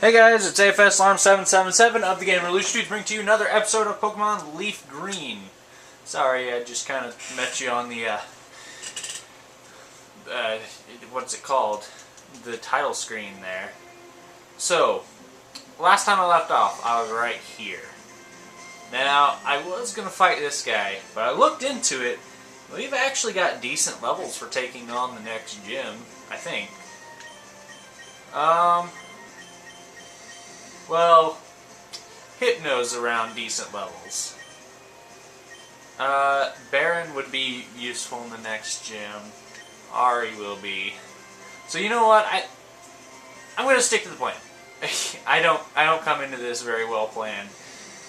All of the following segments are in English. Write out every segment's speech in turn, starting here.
Hey guys, it's AFS Alarm 777 of the Game Revolution to bring to you another episode of Pokemon Leaf Green. Sorry, I just kind of met you on the, what's it called? The title screen there. So, last time I left off, I was right here. Now, I was going to fight this guy, but I looked into it. We've actually got decent levels for taking on the next gym, I think. Well, Hypno's around decent levels. Baron would be useful in the next gym. Ari will be. So you know what? I'm gonna stick to the plan. I don't come into this very well planned.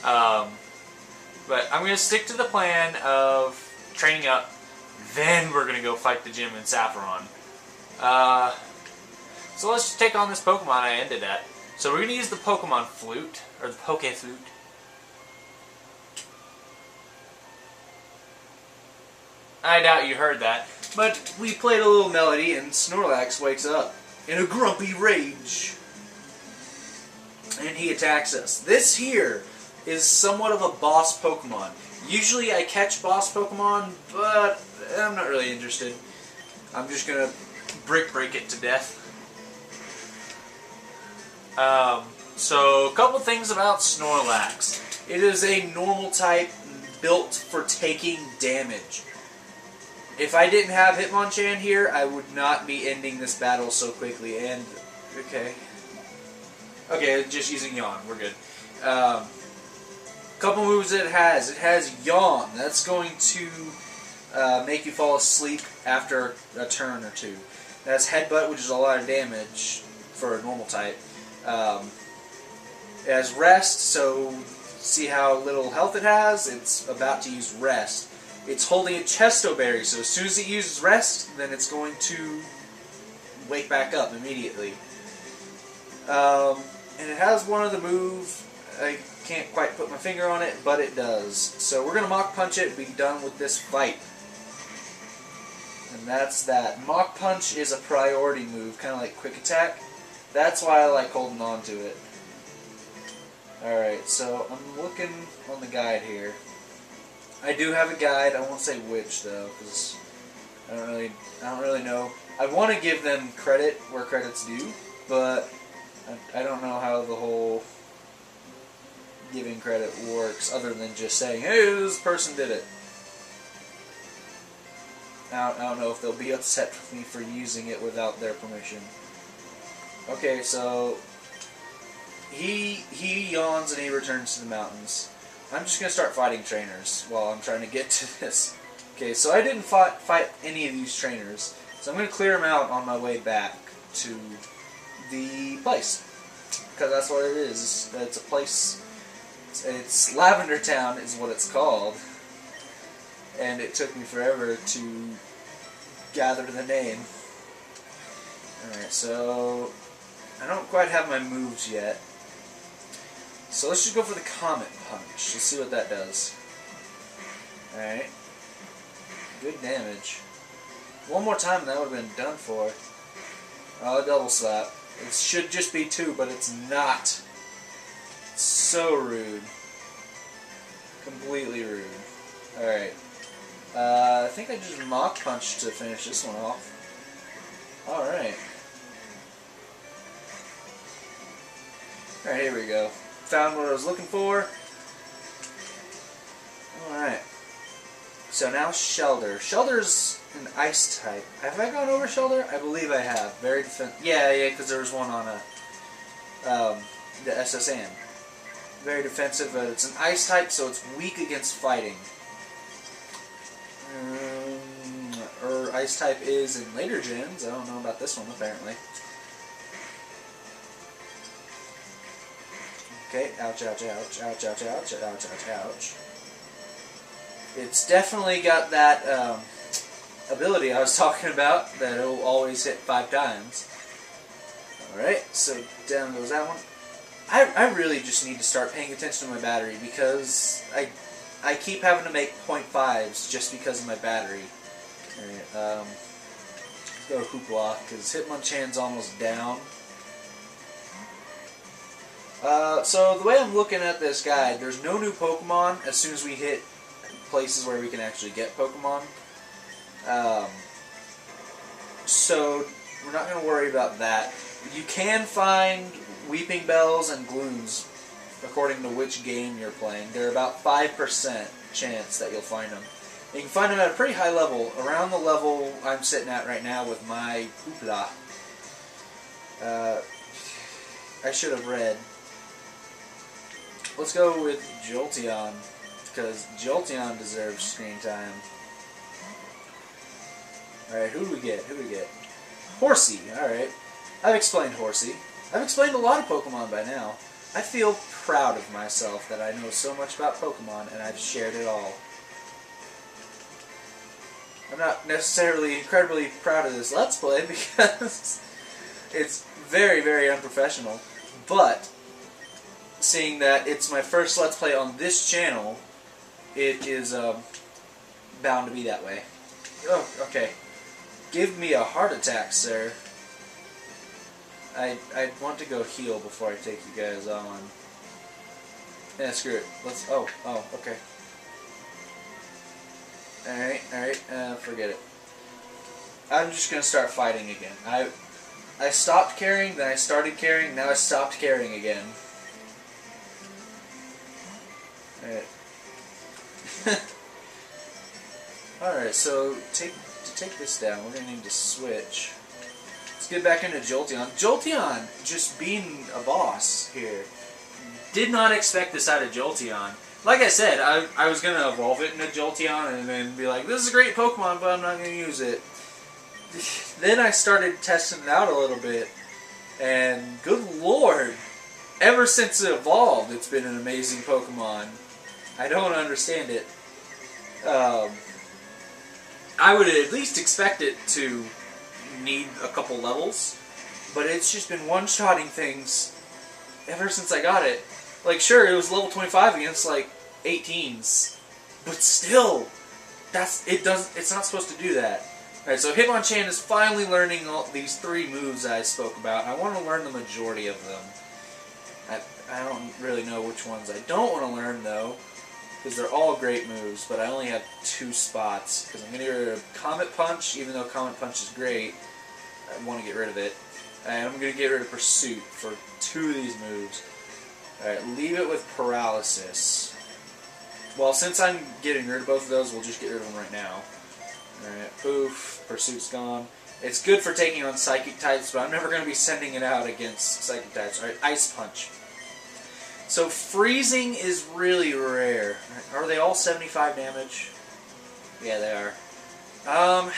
But I'm gonna stick to the plan of training up. Then we're gonna go fight the gym in Saffron. So let's just take on this Pokemon I ended at. So we're going to use the Pokemon Flute, or the Poke Flute. I doubt you heard that, but we played a little melody and Snorlax wakes up in a grumpy rage. And he attacks us. This here is somewhat of a boss Pokemon. Usually I catch boss Pokemon, but I'm not really interested. I'm just going to break it to death. So a couple things about Snorlax. It is a normal type built for taking damage. If I didn't have Hitmonchan here, I would not be ending this battle so quickly. And, okay, just using Yawn, we're good. Couple moves it has. It has Yawn. That's going to make you fall asleep after a turn or two. It has Headbutt, which is a lot of damage for a normal type. It has Rest, so see how little health it has? It's about to use Rest. It's holding a Chesto Berry, so as soon as it uses Rest, then it's going to wake back up immediately. And it has one of the moves. I can't quite put my finger on it, but it does. So we're going to Mach Punch it and be done with this fight. And that's that. Mach Punch is a priority move, kind of like Quick Attack. That's why I like holding on to it. Alright, so I'm looking on the guide here. I do have a guide. I won't say which though, because I don't really know. I want to give them credit where credit's due, but I don't know how the whole giving credit works other than just saying, hey, this person did it. I don't know if they'll be upset with me for using it without their permission. Okay, so he yawns and he returns to the mountains. I'm just going to start fighting trainers while I'm trying to get to this. Okay, so I didn't fight any of these trainers, so I'm going to clear them out on my way back to the place. Because that's what it is. It's a place. It's Lavender Town is what it's called. And it took me forever to gather the name. Alright, so I don't quite have my moves yet. So let's just go for the Comet Punch. Let's see what that does. Alright. Good damage. One more time and that would have been done for. Oh, double slap. It should just be 2, but it's not. It's so rude. Completely rude. Alright. I think I just Mach Punch to finish this one off. Alright. Alright, here we go. Found what I was looking for. Alright. So now Shellder. Shellder's an ice type. Have I gone over Shellder? I believe I have. Very Yeah, because there was one on the SSN. Very defensive, but it's an ice type, so it's weak against fighting. Or ice type is in later gens. I don't know about this one, apparently. Okay, ouch, ouch, ouch, ouch, ouch, ouch, ouch, ouch, ouch. It's definitely got that ability I was talking about, that it'll always hit 5 times. Alright, so down goes that one. I really just need to start paying attention to my battery, because I keep having to make 0.5s just because of my battery. Alright, let's go Hoopla, because Hitmonchan's almost down. So the way I'm looking at this guide, there's no new Pokemon as soon as we hit places where we can actually get Pokemon. So we're not going to worry about that. You can find Weeping Bells and Glues according to which game you're playing. They're about 5% chance that you'll find them. You can find them at a pretty high level, around the level I'm sitting at right now with my Hoopla. I should have read. Let's go with Jolteon, because Jolteon deserves screen time. Alright, who do we get? Horsey, alright. I've explained Horsey. I've explained a lot of Pokemon by now. I feel proud of myself that I know so much about Pokemon and I've shared it all. I'm not necessarily incredibly proud of this Let's Play because it's very, very unprofessional, but seeing that it's my first Let's Play on this channel, it is bound to be that way. Oh, okay. Give me a heart attack, sir. I want to go heal before I take you guys on. Yeah, screw it. Let's. Oh, okay. Alright, forget it. I'm just gonna start fighting again. I stopped carrying, then I started carrying, now I stopped carrying again. Alright. Alright, so to take this down, we're gonna need to switch. Let's get back into Jolteon. Jolteon just being a boss here. Did not expect this out of Jolteon. Like I said, I was going to evolve it into Jolteon and then be like, this is a great Pokemon, but I'm not going to use it. Then I started testing it out a little bit, and good lord, ever since it evolved, it's been an amazing Pokemon. I don't understand it. I would at least expect it to need a couple levels, but it's just been one-shotting things ever since I got it. Like, sure, it was level 25 against like 18s, but still, it's not supposed to do that. Alright, so Hitmonchan is finally learning all these 3 moves I spoke about. I want to learn the majority of them. I don't really know which ones I don't want to learn, though, because they're all great moves, but I only have 2 spots, because I'm going to get rid of Comet Punch, even though Comet Punch is great. I want to get rid of it. And I'm going to get rid of Pursuit for 2 of these moves. Alright, leave it with Paralysis. Well, since I'm getting rid of both of those, we'll just get rid of them right now. Alright, poof, Pursuit's gone. It's good for taking on Psychic types, but I'm never going to be sending it out against Psychic types. Alright, Ice Punch. So Freezing is really rare. Are they all 75 damage? Yeah, they are.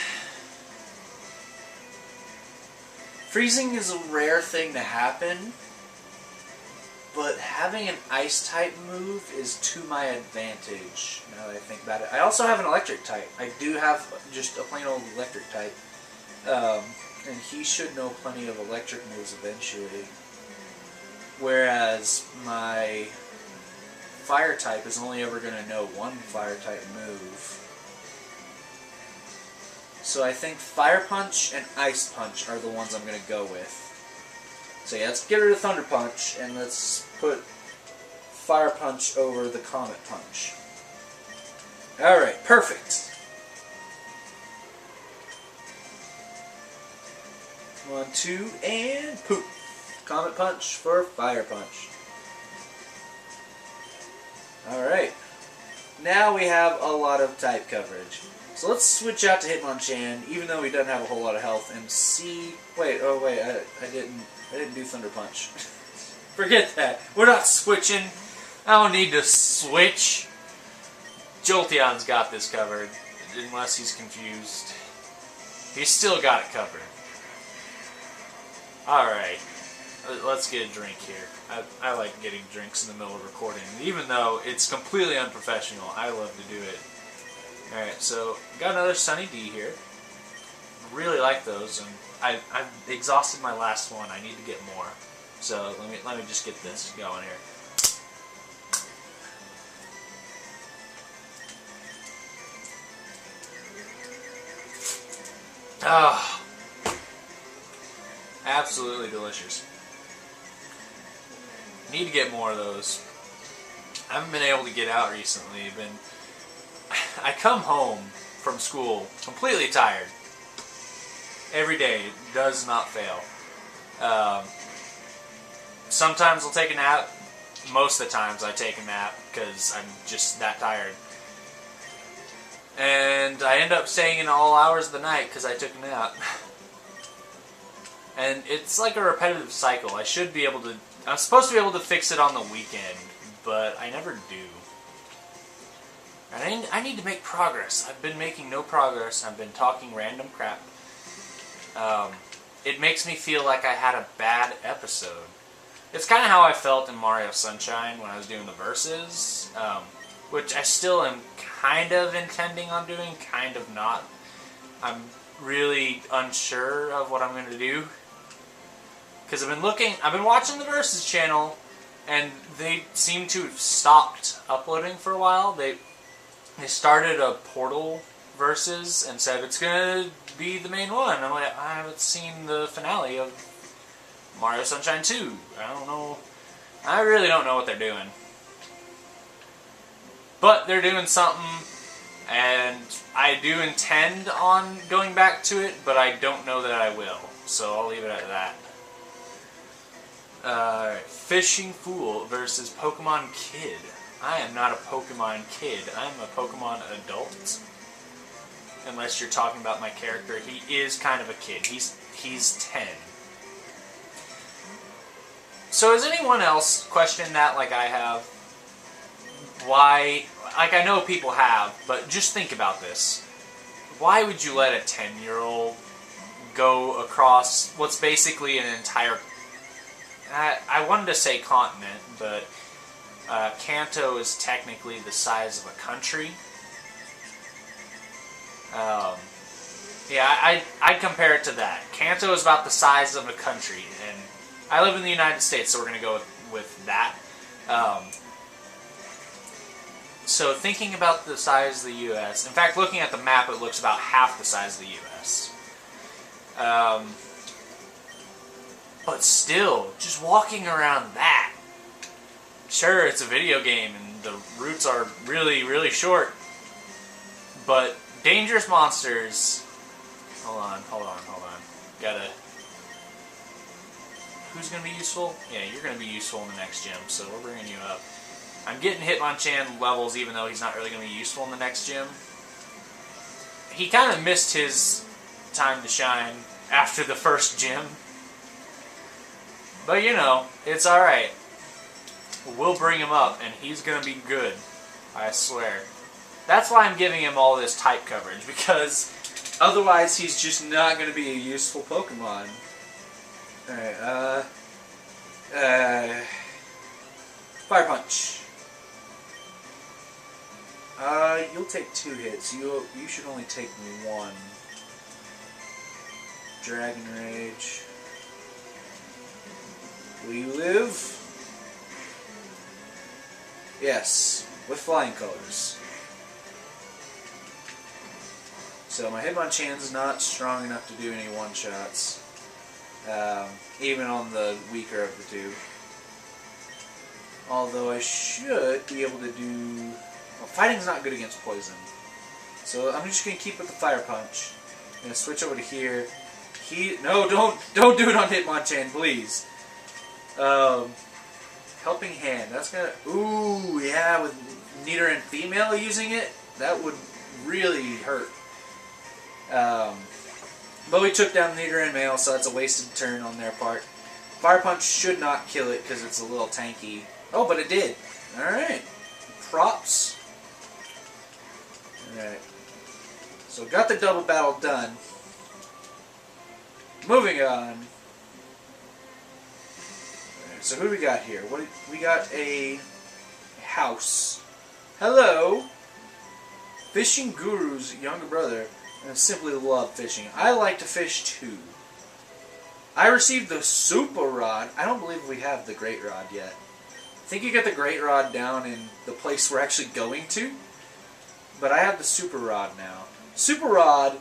Freezing is a rare thing to happen, but having an Ice type move is to my advantage, now that I think about it. I also have an Electric type. I do have just a plain old Electric type. And he should know plenty of Electric moves eventually. Whereas my Fire type is only ever going to know one Fire type move. So I think Fire Punch and Ice Punch are the ones I'm going to go with. So yeah, let's get rid of Thunder Punch, and let's put Fire Punch over the Comet Punch. Alright, perfect. 1, 2, and poop. Comet Punch for Fire Punch. Alright. Now we have a lot of type coverage. So let's switch out to Hitmonchan, even though he doesn't have a whole lot of health, and see... Wait, I didn't do Thunder Punch. Forget that. We're not switching. I don't need to switch. Jolteon's got this covered, unless he's confused. He's still got it covered. Alright. Let's get a drink here. I like getting drinks in the middle of recording. Even though it's completely unprofessional, I love to do it. Alright, so got another Sunny D here. Really like those, and I've exhausted my last one. I need to get more. So let me just get this going here. Ah, absolutely delicious. Need to get more of those. I haven't been able to get out recently. I come home from school completely tired. Every day does not fail. Sometimes I'll take a nap. Most of the times I take a nap because I'm just that tired. And I end up staying in all hours of the night because I took a nap. And it's like a repetitive cycle. I'm supposed to be able to fix it on the weekend, but I never do. And I need to make progress. I've been making no progress. I've been talking random crap. It makes me feel like I had a bad episode. It's kind of how I felt in Mario Sunshine when I was doing the verses, which I still am kind of intending on doing, kind of not. I'm really unsure of what I'm going to do. Because I've been watching the Versus channel, and they seem to have stopped uploading for a while. They started a Portal Versus and said it's going to be the main one. I'm like, I haven't seen the finale of Mario Sunshine 2. I don't know. I really don't know what they're doing. But they're doing something, and I do intend on going back to it, but I don't know that I will. So I'll leave it at that. Fishing Fool versus Pokemon Kid. I am not a Pokemon kid. I am a Pokemon adult. Unless you're talking about my character, he is kind of a kid. He's 10. So has anyone else questioned that like I have? Why? Like I know people have, but just think about this. Why would you let a 10-year-old go across what's basically an entire... I wanted to say continent, but Kanto is technically the size of a country. Yeah, I'd compare it to that. Kanto is about the size of a country, and I live in the United States, so we're going to go with that. So thinking about the size of the U.S., in fact, looking at the map, it looks about half the size of the U.S. But still, just walking around that. Sure, it's a video game, and the routes are really, really short. But dangerous monsters... Hold on. Gotta... Who's gonna be useful? Yeah, you're gonna be useful in the next gym, so we're bringing you up. I'm getting Hitmonchan levels even though he's not really gonna be useful in the next gym. He kind of missed his time to shine after the first gym. But you know, it's alright. We'll bring him up, and he's gonna be good. I swear. That's why I'm giving him all this type coverage, because otherwise he's just not gonna be a useful Pokemon. Alright, Fire Punch. You'll take 2 hits. You should only take 1. Dragon Rage. Will you live? Yes, with flying colors. So my Hitmonchan's not strong enough to do any one-shots, even on the weaker of the two. Although I should be able to do... Well, fighting's not good against poison. So I'm just going to keep with the Fire Punch. I'm going to switch over to here. No, don't do it on Hitmonchan, please. Helping Hand. That's gonna... Ooh, yeah, with Nidoran female using it, that would really hurt. But we took down Nidoran male, so that's a wasted turn on their part. Fire Punch should not kill it because it's a little tanky. Oh, but it did. Alright. Props. Alright. So got the double battle done. Moving on. So who do we got here? We got a house. Hello! Fishing Guru's younger brother, and I simply love fishing. I like to fish too. I received the Super Rod. I don't believe we have the Great Rod yet. I think you get the Great Rod down in the place we're actually going to. But I have the Super Rod now. Super Rod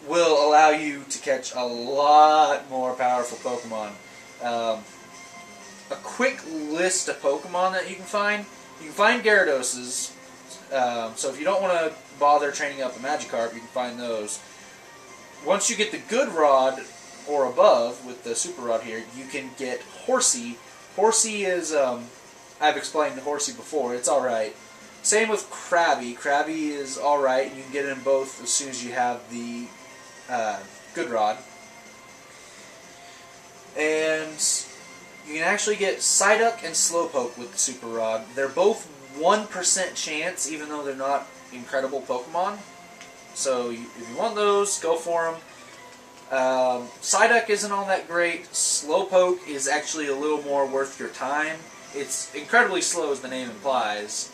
will allow you to catch a lot more powerful Pokemon. a quick list of Pokemon that you can find. You can find Gyarados. So if you don't want to bother training up a Magikarp, you can find those. Once you get the Good Rod or above with the Super Rod here, you can get Horsey. Horsey is, I've explained Horsey before, it's alright. Same with Krabby. Krabby is alright, and you can get it in both as soon as you have the Good Rod. And you can actually get Psyduck and Slowpoke with the Super Rod. They're both 1% chance, even though they're not incredible Pokemon. So if you want those, go for them. Psyduck isn't all that great. Slowpoke is actually a little more worth your time. It's incredibly slow, as the name implies.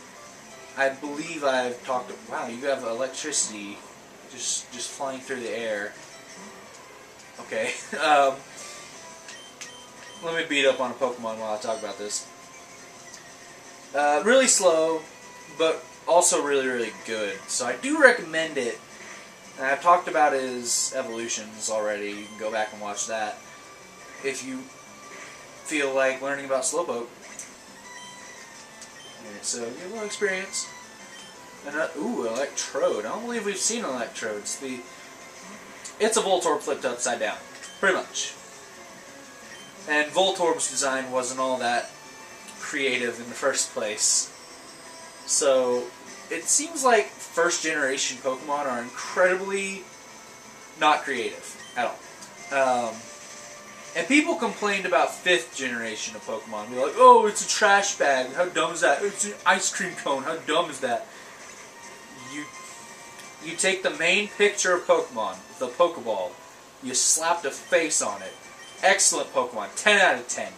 I believe I've talked... Wow, you have electricity just flying through the air. Okay. Let me beat up on a Pokemon while I talk about this. Really slow, but also really, really good. So I do recommend it. And I've talked about his evolutions already. You can go back and watch that if you feel like learning about Slowpoke. Alright, so get a little experience. And ooh, Electrode. I don't believe we've seen Electrode. It's a Voltorb flipped upside down, pretty much. And Voltorb's design wasn't all that creative in the first place. So it seems like first generation Pokemon are incredibly not creative at all. And people complained about 5th generation of Pokemon. They're like, oh, it's a trash bag. How dumb is that? It's an ice cream cone. How dumb is that? You take the main picture of Pokemon, the Pokeball, you slapped a face on it. Excellent Pokemon. 10 out of 10.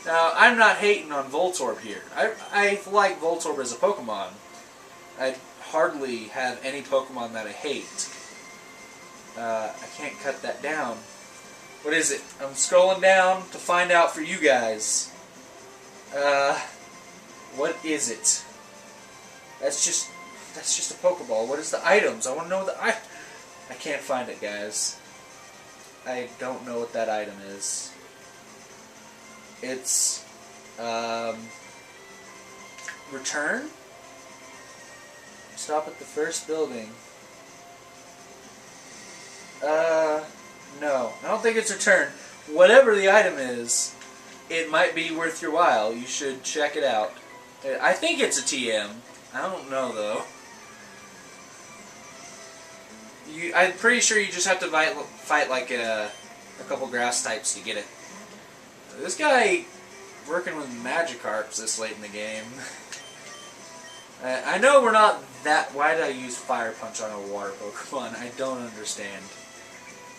Now, I'm not hating on Voltorb here. I like Voltorb as a Pokemon. I hardly have any Pokemon that I hate. I can't cut that down. What is it? I'm scrolling down to find out for you guys. What is it? That's just a Pokeball. What is the items? I want to know I can't find it, guys. I don't know what that item is. It's return? Stop at the first building. No. I don't think it's return. Whatever the item is, it might be worth your while. You should check it out. I think it's a TM. I don't know, though. I'm pretty sure you just have to fight like a couple grass types to get it. This guy working with Magikarps this late in the game. I know we're not that... Why did I use Fire Punch on a water Pokemon? I don't understand.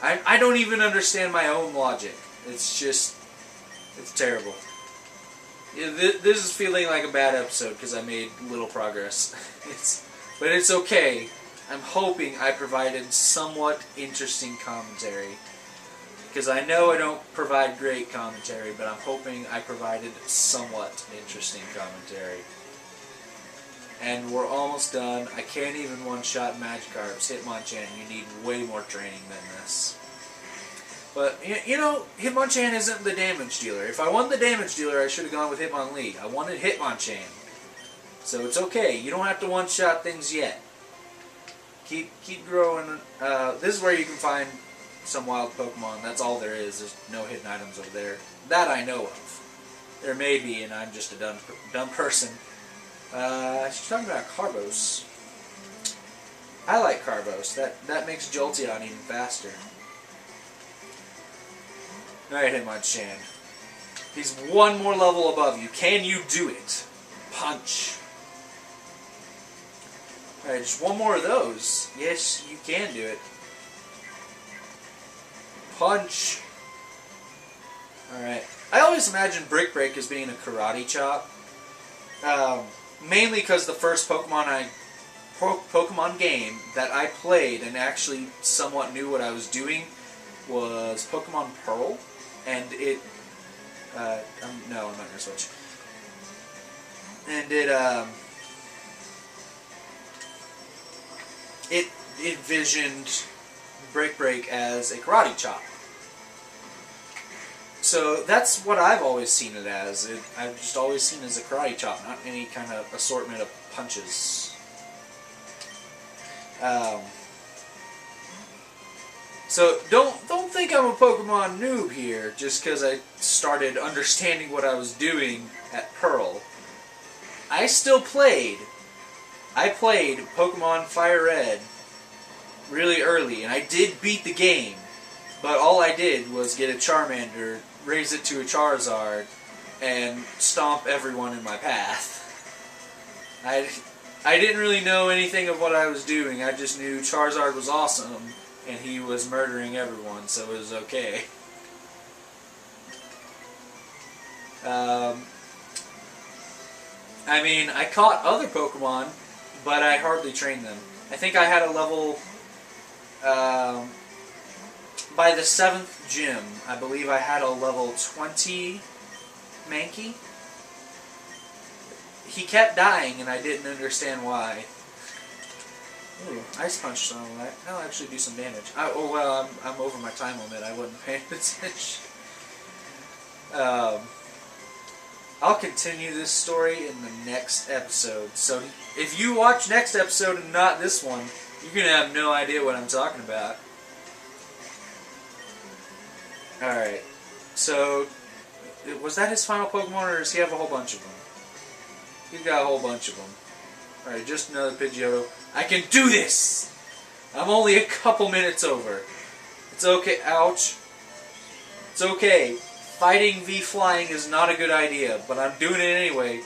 I don't even understand my own logic. It's just... It's terrible. This is feeling like a bad episode because I made little progress. But it's okay. I'm hoping I provided somewhat interesting commentary. Because I know I don't provide great commentary, but I'm hoping I provided somewhat interesting commentary. And we're almost done. I can't even one-shot Magikarps. Hitmonchan, you need way more training than this. But, you know, Hitmonchan isn't the damage dealer. If I won the damage dealer, I should have gone with Hitmonlee. I wanted Hitmonchan. So it's okay. You don't have to one-shot things yet. Keep growing. This is where you can find some wild Pokemon. That's all there is. There's no hidden items over there. That I know of. There may be, and I'm just a dumb person. She's talking about Carbos. I like Carbos. That makes Jolteon even faster. Alright, Hitmonchan. He's one more level above you. Can you do it? Punch. Alright, just one more of those. Yes, you can do it. Punch. Alright. I always imagine Brick Break as being a karate chop. Mainly because the first Pokemon game that I played and actually somewhat knew what I was doing was Pokemon Pearl. And it... no, I'm not going to switch. And it envisioned Brick Break as a karate chop. So that's what I've always seen it as. I've just always seen it as a karate chop, not any kind of assortment of punches. So don't think I'm a Pokemon noob here just because I started understanding what I was doing at Pearl. I still played. I played Pokemon Fire Red really early, and I did beat the game. But all I did was get a Charmander, raise it to a Charizard, and stomp everyone in my path. I didn't really know anything of what I was doing. I just knew Charizard was awesome, and he was murdering everyone, so it was okay. I mean, I caught other Pokemon, but I hardly trained them. I think I had a level... by the 7th gym, I believe I had a level 20 Mankey. He kept dying, and I didn't understand why. Ooh, Ice Punch some of that. That'll actually do some damage. Oh well, I'm over my time limit. I wasn't paying attention. I'll continue this story in the next episode. So if you watch next episode and not this one, you're gonna have no idea what I'm talking about. Alright, so was that his final Pokemon, or does he have a whole bunch of them? He's got a whole bunch of them. Alright, just another Pidgeotto. I can do this! I'm only a couple minutes over. It's okay. Ouch. It's okay. Fighting V Flying is not a good idea, but I'm doing it anyway.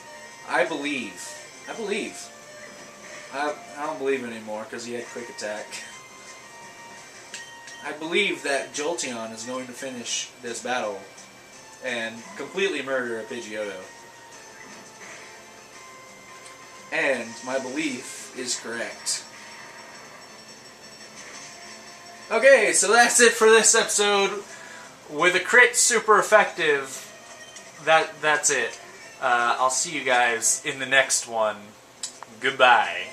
I believe. I believe. I don't believe anymore because he had Quick Attack. I believe that Jolteon is going to finish this battle and completely murder a Pidgeotto. And my belief is correct. Okay, so that's it for this episode. With a crit super effective, that's it. I'll see you guys in the next one. Goodbye.